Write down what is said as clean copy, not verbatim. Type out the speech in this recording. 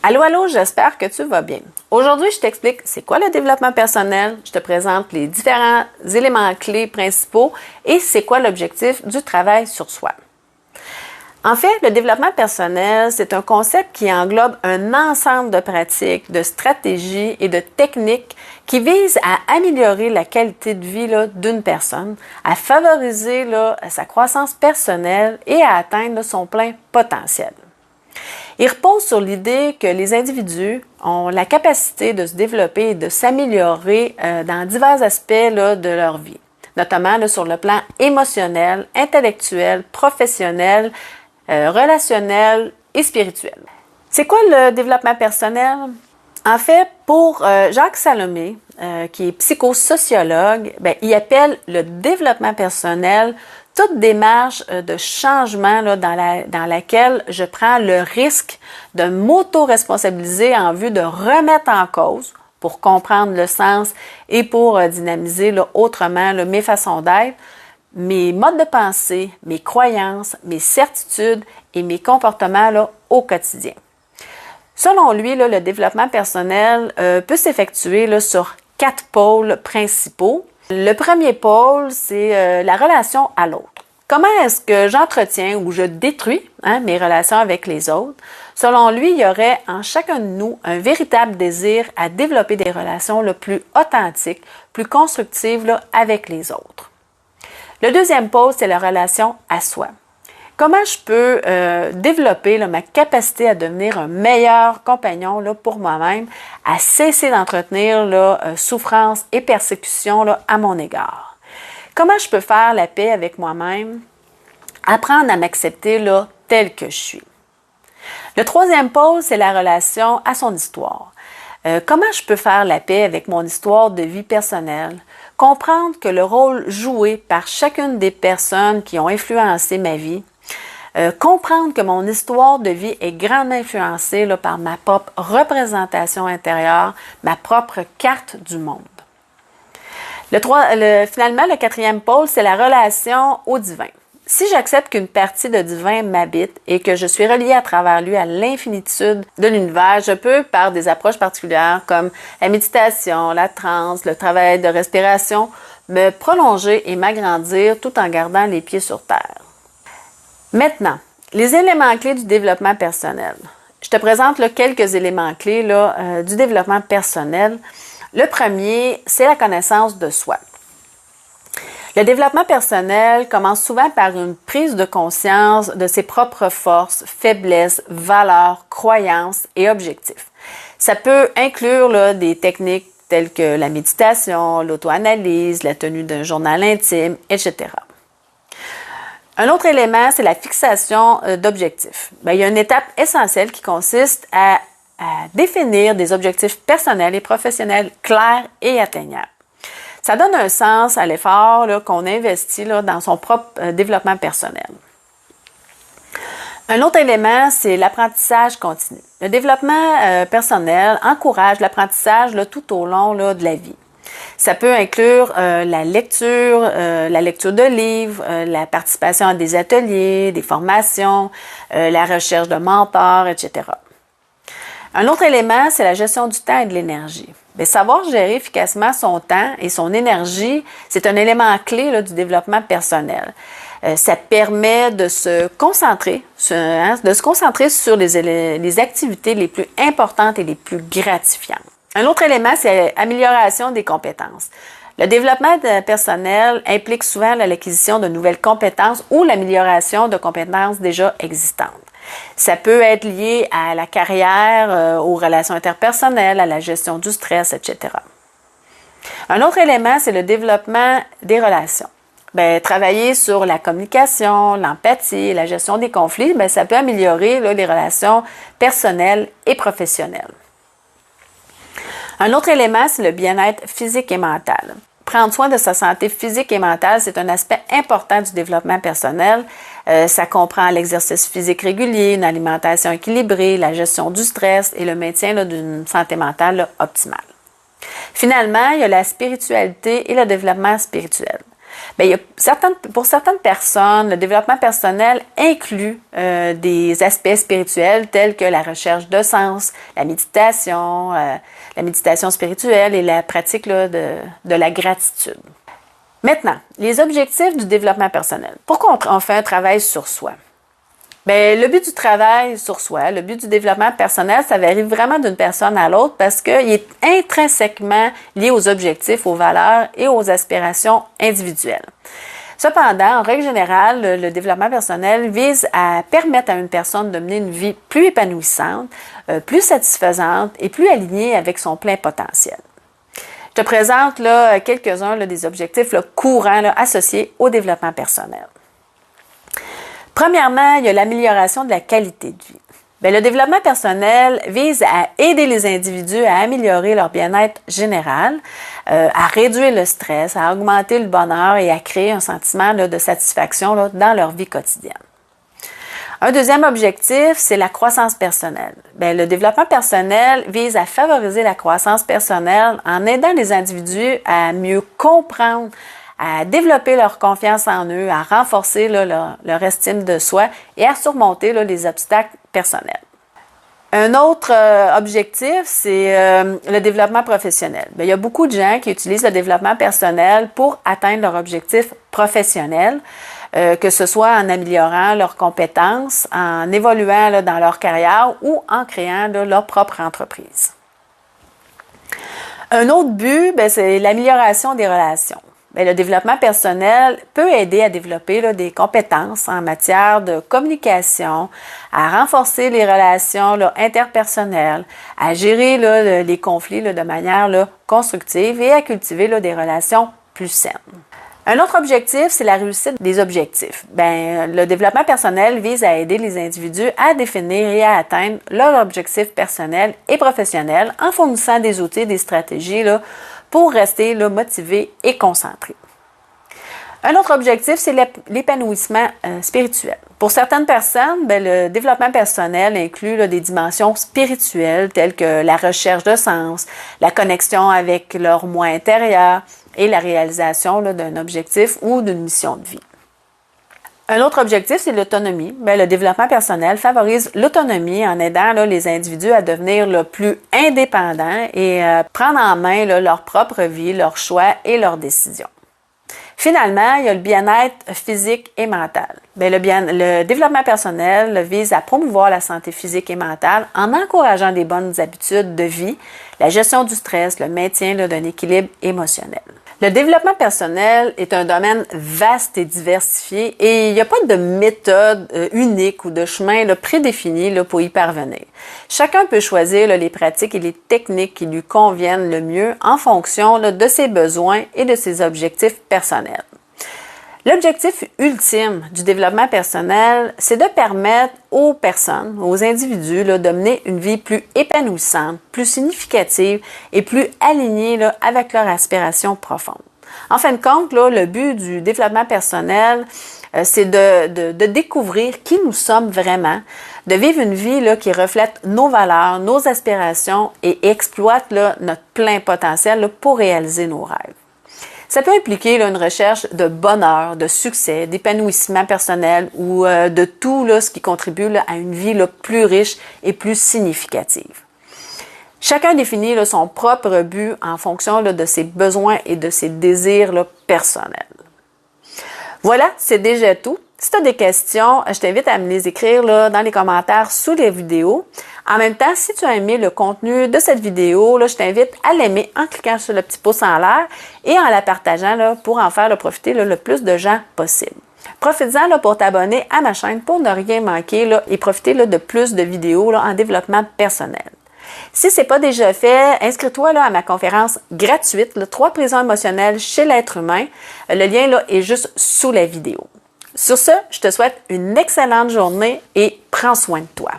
Allô, allô, j'espère que tu vas bien. Aujourd'hui, je t'explique c'est quoi le développement personnel, je te présente les différents éléments clés principaux et c'est quoi l'objectif du travail sur soi. En fait, le développement personnel, c'est un concept qui englobe un ensemble de pratiques, de stratégies et de techniques qui visent à améliorer la qualité de vie d'une personne, à favoriser sa croissance personnelle et à atteindre son plein potentiel. Il repose sur l'idée que les individus ont la capacité de se développer et de s'améliorer dans divers aspects de leur vie, notamment sur le plan émotionnel, intellectuel, professionnel, relationnel et spirituel. C'est quoi le développement personnel? En fait, pour Jacques Salomé, qui est psychosociologue, il appelle le développement personnel toute démarche de changement dans laquelle je prends le risque de m'auto-responsabiliser en vue de remettre en cause pour comprendre le sens et pour dynamiser autrement mes façons d'être, mes modes de pensée, mes croyances, mes certitudes et mes comportements au quotidien. Selon lui, le développement personnel peut s'effectuer sur 4 pôles principaux. Le premier pôle, c'est la relation à l'autre. Comment est-ce que j'entretiens ou je détruis mes relations avec les autres? Selon lui, il y aurait en chacun de nous un véritable désir à développer des relations plus authentiques, plus constructives avec les autres. Le deuxième pôle, c'est la relation à soi. Comment je peux développer ma capacité à devenir un meilleur compagnon pour moi-même, à cesser d'entretenir souffrance et persécution à mon égard? Comment je peux faire la paix avec moi-même, apprendre à m'accepter tel que je suis? Le troisième pôle, c'est la relation à son histoire. Comment je peux faire la paix avec mon histoire de vie personnelle? Comprendre que le rôle joué par chacune des personnes qui ont influencé ma vie, comprendre que mon histoire de vie est grandement influencée par ma propre représentation intérieure, ma propre carte du monde. Finalement, le quatrième pôle, c'est la relation au divin. Si j'accepte qu'une partie de divin m'habite et que je suis reliée à travers lui à l'infinitude de l'univers, je peux, par des approches particulières comme la méditation, la transe, le travail de respiration, me prolonger et m'agrandir tout en gardant les pieds sur terre. Maintenant, les éléments clés du développement personnel. Je te présente quelques éléments clés du développement personnel. Le premier, c'est la connaissance de soi. Le développement personnel commence souvent par une prise de conscience de ses propres forces, faiblesses, valeurs, croyances et objectifs. Ça peut inclure des techniques telles que la méditation, l'auto-analyse, la tenue d'un journal intime, etc. Un autre élément, c'est la fixation d'objectifs. Il y a une étape essentielle qui consiste à définir des objectifs personnels et professionnels clairs et atteignables. Ça donne un sens à l'effort qu'on investit dans son propre développement personnel. Un autre élément, c'est l'apprentissage continu. Le développement personnel encourage l'apprentissage tout au long de la vie. Ça peut inclure la lecture de livres, la participation à des ateliers, des formations, la recherche de mentors, etc. Un autre élément, c'est la gestion du temps et de l'énergie. Savoir gérer efficacement son temps et son énergie, c'est un élément clé du développement personnel. Ça permet de se concentrer, sur les activités les plus importantes et les plus gratifiantes. Un autre élément, c'est l'amélioration des compétences. Le développement personnel implique souvent l'acquisition de nouvelles compétences ou l'amélioration de compétences déjà existantes. Ça peut être lié à la carrière, aux relations interpersonnelles, à la gestion du stress, etc. Un autre élément, c'est le développement des relations. Travailler sur la communication, l'empathie, la gestion des conflits, ça peut améliorer les relations personnelles et professionnelles. Un autre élément, c'est le bien-être physique et mental. Prendre soin de sa santé physique et mentale, c'est un aspect important du développement personnel. Ça comprend l'exercice physique régulier, une alimentation équilibrée, la gestion du stress et le maintien d'une santé mentale optimale. Finalement, il y a la spiritualité et le développement spirituel. Bien, pour certaines personnes, le développement personnel inclut des aspects spirituels tels que la recherche de sens, la méditation spirituelle et la pratique là, de la gratitude. Maintenant, les objectifs du développement personnel. Pourquoi on fait un travail sur soi? Bien, le but du travail sur soi, le but du développement personnel, ça varie vraiment d'une personne à l'autre parce qu'il est intrinsèquement lié aux objectifs, aux valeurs et aux aspirations individuelles. Cependant, en règle générale, le développement personnel vise à permettre à une personne de mener une vie plus épanouissante, plus satisfaisante et plus alignée avec son plein potentiel. Je te présente là, quelques-uns là, des objectifs là, courants là, associés au développement personnel. Premièrement, il y a l'amélioration de la qualité de vie. Bien, le développement personnel vise à aider les individus à améliorer leur bien-être général, à réduire le stress, à augmenter le bonheur et à créer un sentiment là, de satisfaction là, dans leur vie quotidienne. Un deuxième objectif, c'est la croissance personnelle. Bien, le développement personnel vise à favoriser la croissance personnelle en aidant les individus à mieux comprendre, à développer leur confiance en eux, à renforcer là, leur estime de soi et à surmonter là, les obstacles personnels. Un autre objectif, c'est le développement professionnel. Bien, il y a beaucoup de gens qui utilisent le développement personnel pour atteindre leur objectif professionnel, que ce soit en améliorant leurs compétences, en évoluant là, dans leur carrière ou en créant là, leur propre entreprise. Un autre but, bien, c'est l'amélioration des relations. Bien, le développement personnel peut aider à développer là, des compétences en matière de communication, à renforcer les relations là, interpersonnelles, à gérer là, les conflits là, de manière là, constructive et à cultiver là, des relations plus saines. Un autre objectif, c'est la réussite des objectifs. Bien, le développement personnel vise à aider les individus à définir et à atteindre leurs objectifs personnels et professionnels en fournissant des outils et des stratégies là, pour rester là, motivé et concentré. Un autre objectif, c'est l'épanouissement spirituel. Pour certaines personnes, bien, le développement personnel inclut là, des dimensions spirituelles telles que la recherche de sens, la connexion avec leur moi intérieur et la réalisation là, d'un objectif ou d'une mission de vie. Un autre objectif, c'est l'autonomie. Bien, le développement personnel favorise l'autonomie en aidant là, les individus à devenir là, plus indépendants et prendre en main là, leur propre vie, leurs choix et leurs décisions. Finalement, il y a le bien-être physique et mental. Bien, le développement personnel vise à promouvoir la santé physique et mentale en encourageant des bonnes habitudes de vie, la gestion du stress, le maintien là, d'un équilibre émotionnel. Le développement personnel est un domaine vaste et diversifié et il n'y a pas de méthode unique ou de chemin là, prédéfini là, pour y parvenir. Chacun peut choisir là, les pratiques et les techniques qui lui conviennent le mieux en fonction là, de ses besoins et de ses objectifs personnels. L'objectif ultime du développement personnel, c'est de permettre aux personnes, aux individus, là, de mener une vie plus épanouissante, plus significative et plus alignée là, avec leurs aspirations profondes. En fin de compte, là, le but du développement personnel, c'est de découvrir qui nous sommes vraiment, de vivre une vie là, qui reflète nos valeurs, nos aspirations et exploite là, notre plein potentiel là, pour réaliser nos rêves. Ça peut impliquer là, une recherche de bonheur, de succès, d'épanouissement personnel ou de tout là, ce qui contribue là, à une vie là, plus riche et plus significative. Chacun définit là, son propre but en fonction là, de ses besoins et de ses désirs là, personnels. Voilà, c'est déjà tout. Si tu as des questions, je t'invite à me les écrire là, dans les commentaires sous les vidéos. En même temps, si tu as aimé le contenu de cette vidéo, là, je t'invite à l'aimer en cliquant sur le petit pouce en l'air et en la partageant là, pour en faire profiter là, le plus de gens possible. Profites-en là, pour t'abonner à ma chaîne pour ne rien manquer là, et profiter là, de plus de vidéos là, en développement personnel. Si ce n'est pas déjà fait, inscris-toi là, à ma conférence gratuite, là, 3 prisons émotionnelles chez l'être humain. Le lien là, est juste sous la vidéo. Sur ce, je te souhaite une excellente journée et prends soin de toi.